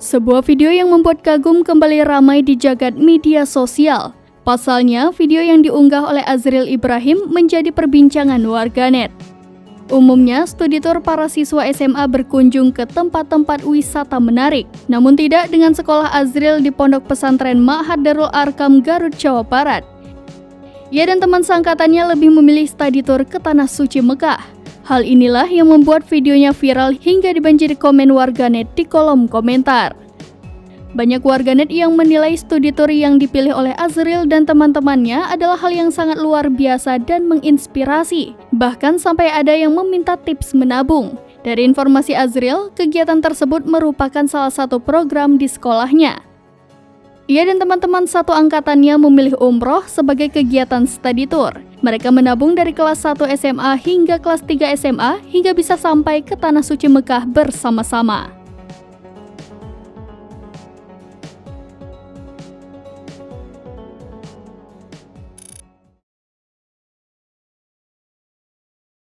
Sebuah video yang membuat kagum kembali ramai di jagat media sosial. Pasalnya, video yang diunggah oleh Azril Ibrahim menjadi perbincangan warganet. Umumnya, studi tur para siswa SMA berkunjung ke tempat-tempat wisata menarik. Namun tidak dengan sekolah Azril di Pondok Pesantren Ma'had Darul Arkam, Garut, Jawa Barat. Ia dan teman seangkatannya lebih memilih studi tur ke Tanah Suci Mekah. Hal inilah yang membuat videonya viral hingga dibanjiri komen warganet di kolom komentar. Banyak warganet yang menilai studi tur yang dipilih oleh Azril dan teman-temannya adalah hal yang sangat luar biasa dan menginspirasi. Bahkan sampai ada yang meminta tips menabung. Dari informasi Azril, kegiatan tersebut merupakan salah satu program di sekolahnya. Ia dan teman-teman satu angkatannya memilih umroh sebagai kegiatan studi tour. Mereka menabung dari kelas 1 SMA hingga kelas 3 SMA hingga bisa sampai ke Tanah Suci Mekah bersama-sama.